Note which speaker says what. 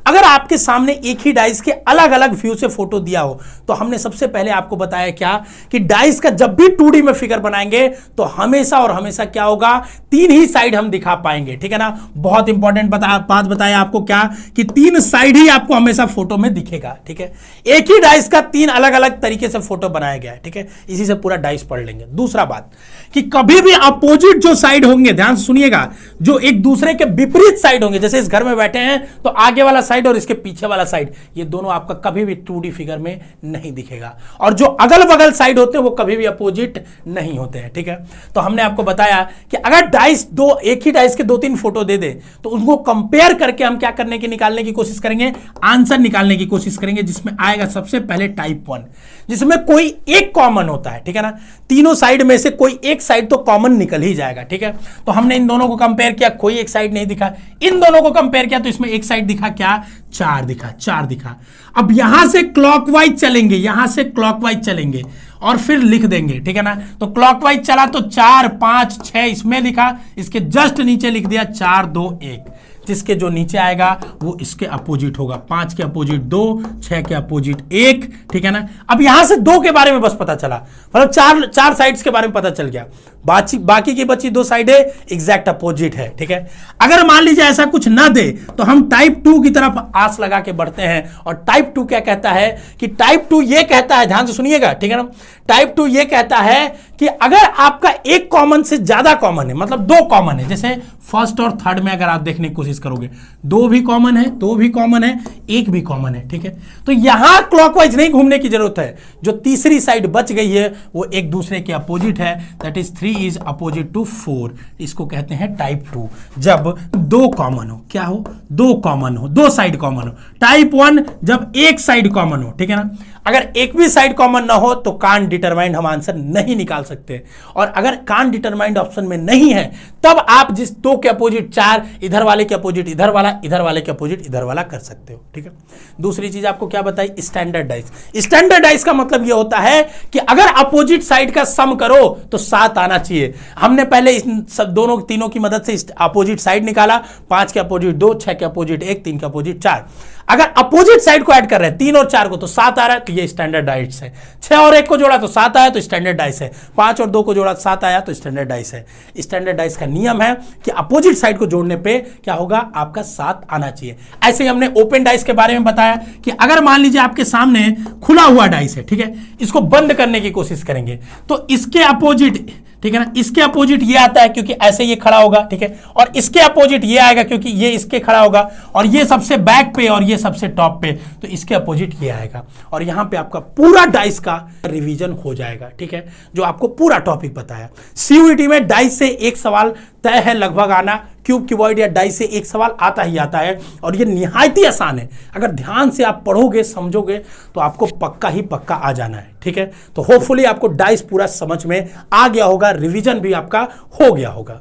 Speaker 1: अगर आपके सामने एक ही डाइस के अलग अलग व्यू से फोटो दिया हो तो हमने सबसे पहले आपको बताया क्या कि डाइस का जब भी 2D में फिगर बनाएंगे तो हमेशा और हमेशा क्या होगा, 3 ही साइड हम दिखा पाएंगे, ठीक है ना। बहुत इंपॉर्टेंट बात बताया आपको क्या कि 3 साइड ही आपको हमेशा फोटो में दिखेगा, ठीक है। एक ही डाइस का 3 अलग अलग तरीके से फोटो बनाया गया है, ठीक है। इसी से पूरा डाइस पढ़ लेंगे। दूसरा बात कि कभी भी अपोजिट जो साइड होंगे, ध्यान से सुनिएगा, जो एक दूसरे के विपरीत साइड होंगे, जैसे इस घर में बैठे हैं तो आगे वाला साइड और इसके पीछे वाला साइड, ये दोनों आपका कभी भी 2D फिगर में नहीं दिखेगा। और जो अगल बगल साइड होते हैं वो कभी भी अपोजिट नहीं होते हैं, ठीक है। तो हमने आपको बताया कि अगर डाइस एक ही डाइस के 2-3 फोटो दे दे तो उनको कंपेयर करके हम क्या करने की निकालने की कोशिश करेंगे, आंसर निकालने की कोशिश करेंगे, जिसमें आएगा सबसे पहले टाइप 1, जिसमें कोई एक कॉमन होता है, ठीक है ना। तीनों साइड में से कोई एक साइड तो कॉमन निकल ही जाएगा, ठीक है। तो हमने इन दोनों को कंपेयर किया, कोई एक साइड नहीं दिखा। इन दोनों को कंपेयर किया तो इसमें एक साइड दिखा क्या, 4 दिखा। अब यहां से क्लॉकवाइज चलेंगे, यहां से क्लॉकवाइज चलेंगे और फिर लिख देंगे, ठीक है ना। तो क्लॉकवाइज चला तो 4, 5, 6 इसमें लिखा, इसके जस्ट नीचे लिख दिया 4, 2, 1। जिसके जो नीचे आएगा वो इसके अपोजिट होगा। 5 के अपोजिट 2, 6 के अपोजिट 1, ठीक है ना। अब यहां से 2 के बारे में बस पता चला, मतलब 4 साइड्स के बारे में पता चल गया। बाकी की बची 2 साइडें एग्जैक्ट अपोजिट है, ठीक है। अगर मान लीजिए ऐसा कुछ ना दे तो हम टाइप 2 की तरफ आस लगा के बढ़ते हैं। और टाइप 2 क्या कहता है कि टाइप 2 ये कहता है, ध्यान से सुनिएगा, ठीक है ना। टाइप 2 ये कहता है कि अगर आपका एक कॉमन से ज्यादा कॉमन है, मतलब 2 कॉमन है, जैसे फर्स्ट और थर्ड में अगर आप देखने की कोशिश करोगे 2 भी कॉमन है, 2 भी कॉमन है, 1 भी कॉमन है, ठीक है। तो यहां क्लॉकवाइज नहीं घूमने की जरूरत है। जो तीसरी साइड बच गई है वो एक दूसरे के अपोजिट है, that is 3 is opposite to 4। इसको कहते हैं टाइप 2। जब 2 कॉमन हो, क्या हो, 2 कॉमन हो, 2 साइड कॉमन हो। टाइप 1 जब एक साइड कॉमन हो, ठीक है ना। अगर एक भी साइड कॉमन ना हो तो कांट डिटरमाइंड हम आंसर नहीं निकाल सकते। और अगर कांट डिटरमाइंड ऑप्शन में नहीं है तब आप जिस 2 के अपोजिट 4, इधर वाले के अपोजिट इधर वाला, इधर वाले के अपोजिट इधर वाला कर सकते हो, ठीक है। दूसरी चीज आपको क्या बताई, स्टैंडर्ड डाइस। स्टैंडर्ड डाइस का मतलब यह होता है कि अगर अपोजिट साइड का सम करो तो 7 आना चाहिए। हमने पहले इस सब तीनों की मदद से अपोजिट साइड निकाला, 5 के अपोजिट 2, 6 के अपोजिट 1, 3 के अपोजिट 4। अगर अपोजिट साइड को ऐड कर रहे हैं 3 और 4 को तो 7 आ रहा है, तो ये स्टैंडर्ड डाइस है। 6 और 1 को जोड़ा तो 7 आया तो स्टैंडर्ड डाइस है। 5 और 2 को जोड़ा 7 आया तो स्टैंडर्ड डाइस है। स्टैंडर्ड डाइस का नियम है कि अपोजिट साइड को जोड़ने पे क्या होगा, आपका 7 आना चाहिए। ऐसे ही हमने ओपन डाइस के बारे में बताया कि अगर मान लीजिए आपके सामने खुला हुआ डाइस है, ठीक है, इसको बंद करने की कोशिश करेंगे तो इसके अपोजिट, ठीक है ना, इसके अपोजिट ये आता है क्योंकि ऐसे ये खड़ा होगा, ठीक है। और इसके अपोजिट ये आएगा क्योंकि ये इसके खड़ा होगा। और ये सबसे बैक पे और ये सबसे टॉप पे, तो इसके अपोजिट ये आएगा। और यहां पे आपका पूरा डाइस का रिवीजन हो जाएगा, ठीक है, जो आपको पूरा टॉपिक बताया। सीयूईटी में डाइस से एक सवाल तय है लगभग आना, क्यूब क्यूबॉइड या डाइस से एक सवाल आता ही आता है। और ये निहायत ही आसान है, अगर ध्यान से आप पढ़ोगे समझोगे तो आपको पक्का ही पक्का आ जाना है, ठीक है। तो होपफुली आपको डाइस पूरा समझ में आ गया होगा, रिवीजन भी आपका हो गया होगा।